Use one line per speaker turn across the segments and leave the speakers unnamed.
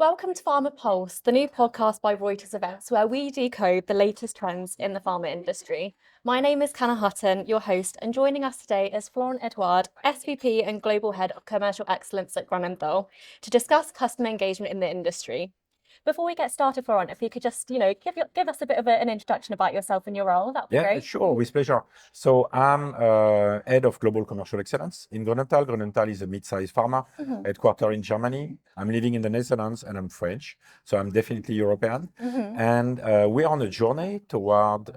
Welcome to PharmaPulse, the new podcast by Reuters Events, where we decode the latest trends in the pharma industry. My name is Canna Hutton, your host, and joining us today is Florent Edouard, SVP and Global Head of Commercial Excellence at Grunenthal, to discuss customer engagement in the industry. Before we get started, Florent, if you could just, give us a bit of an introduction about yourself and your role, that'd be
Yeah,
great.
sure, with pleasure. So I'm head of global commercial excellence in Grunenthal. Grunenthal is a mid-sized pharma headquartered in Germany. I'm living in the Netherlands and I'm French, so I'm definitely European. And we're on a journey toward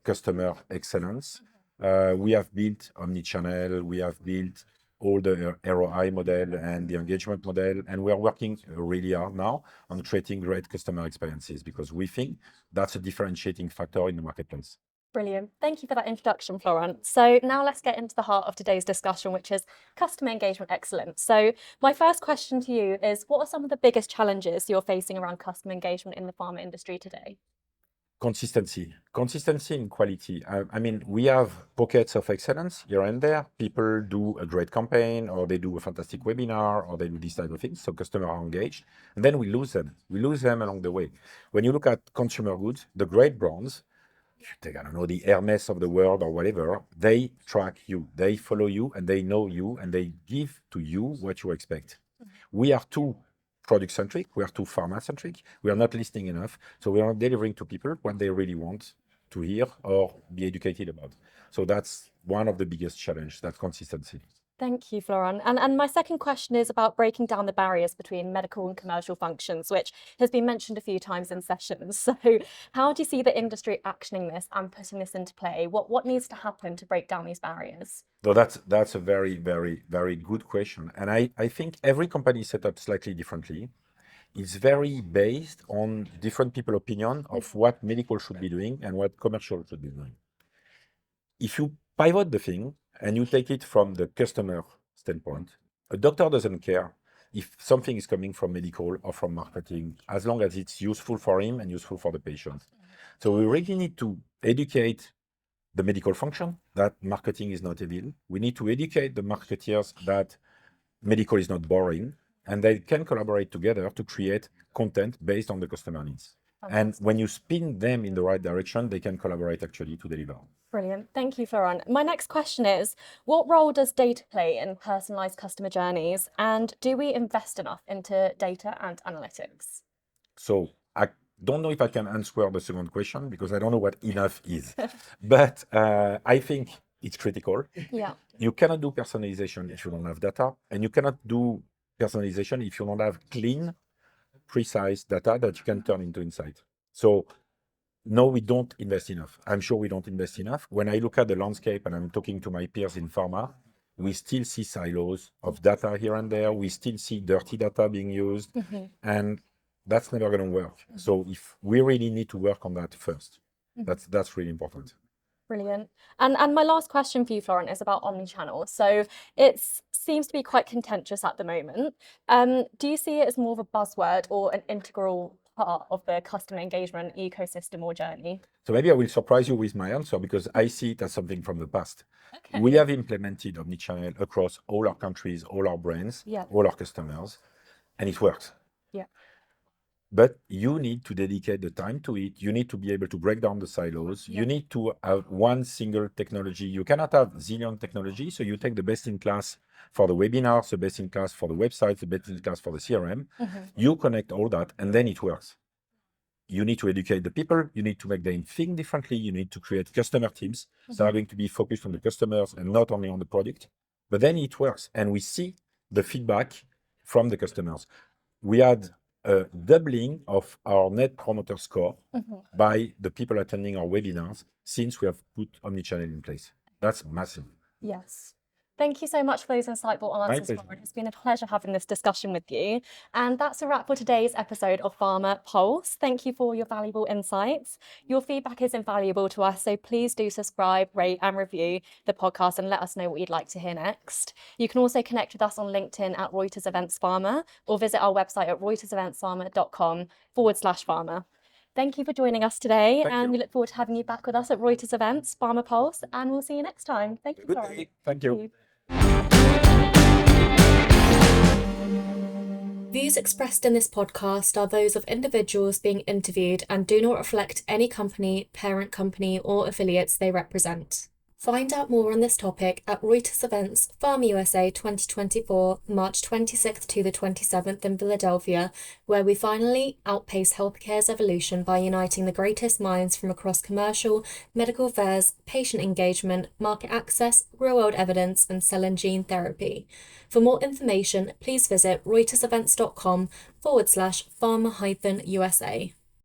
customer excellence. We have built omnichannel, we have built all the ROI model and the engagement model, and we are working really hard now on creating great customer experiences because we think that's a differentiating factor in the marketplace.
Brilliant. Thank you for that introduction, Florent. So now let's get into the heart of today's discussion, which is customer engagement excellence. So my first question to you is, what are some of the biggest challenges you're facing around customer engagement in the pharma industry today?
Consistency in quality. I mean, we have pockets of excellence here and there. People do a great campaign, or they do a fantastic webinar, or they do this type of things. So customers are engaged, and then we lose them. We lose them along the way. When you look at consumer goods, the great brands, if you take, I don't know, the Hermes of the world or whatever, they track you, they follow you, and they know you, and they give to you what you expect. We are too product-centric, we are too pharma-centric, we are not listening enough, so we are not delivering to people what they really want to hear or be educated about. So that's one of the biggest challenges, that consistency.
Thank you, Florent. And my second question is about breaking down the barriers between medical and commercial functions, which has been mentioned a few times in sessions. So how do you see the industry actioning this and putting this into play? What needs to happen to break down these barriers?
So that's a very, very, very good question. And I think every company is set up slightly differently. It's very based on different people's opinion of what medical should be doing and what commercial should be doing. If you pivot the thing and you take it from the customer standpoint, a doctor doesn't care if something is coming from medical or from marketing, as long as it's useful for him and useful for the patient. So we really need to educate the medical function that marketing is not evil. We need to educate the marketeers that medical is not boring, and they can collaborate together to create content based on the customer needs. And when you spin them in the right direction, they can collaborate actually to deliver.
Brilliant. Thank you, Florent. My next question is, what role does data play in personalized customer journeys? And do we invest enough into data and analytics?
So I don't know if I can answer the second question because I don't know what enough is. But I think it's critical.
Yeah.
You cannot do personalization if you don't have data, and you cannot do personalization if you don't have clean, precise data that you can turn into insight. So no, we don't invest enough. I'm sure we don't invest enough. When I look at the landscape and I'm talking to my peers in pharma, we still see silos of data here and there. We still see dirty data being used, and that's never going to work. So if we really need to work on that first, that's really important.
Brilliant. And my last question for you, Florent, is about omnichannel. So it seems to be quite contentious at the moment. Do you see it as more of a buzzword or an integral part of the customer engagement ecosystem or journey?
So maybe I will surprise you with my answer because I see it as something from the past.
Okay.
We have implemented omnichannel across all our countries, all our brands, all our customers, and it works.
Yeah.
But you need to dedicate the time to it. You need to be able to break down the silos. You need to have one single technology. You cannot have zillion technology. So you take the best in class for the webinars, the best in class for the website, the best in class for the CRM. You connect all that, and then it works. You need to educate the people. You need to make them think differently. You need to create customer teams that are going to be focused on the customers and not only on the product. But then it works. And we see the feedback from the customers. We had a doubling of our net promoter score by the people attending our webinars since we have put omnichannel in place. That's massive.
Yes. Thank you so much for those insightful answers, Florent. It's been a pleasure having this discussion with you. And that's a wrap for today's episode of PharmaPulse. Thank you for your valuable insights. Your feedback is invaluable to us, so please do subscribe, rate and review the podcast and let us know what you'd like to hear next. You can also connect with us on LinkedIn at Reuters Events Pharma or visit our website at reuterseventsPharma.com/pharma. Thank you for joining us today, we look forward to having you back with us at Reuters Events, PharmaPulse, and we'll see you next time. Thank you, Florent.
Thank you.
The
views expressed in this podcast are those of individuals being interviewed and do not reflect any company, parent company, or affiliates they represent. Find out more on this topic at Reuters Events Pharma USA 2024, March 26th to the 27th in Philadelphia, where we finally outpace healthcare's evolution by uniting the greatest minds from across commercial, medical affairs, patient engagement, market access, real-world evidence, and cell and gene therapy. For more information, please visit reutersevents.com/pharma-USA.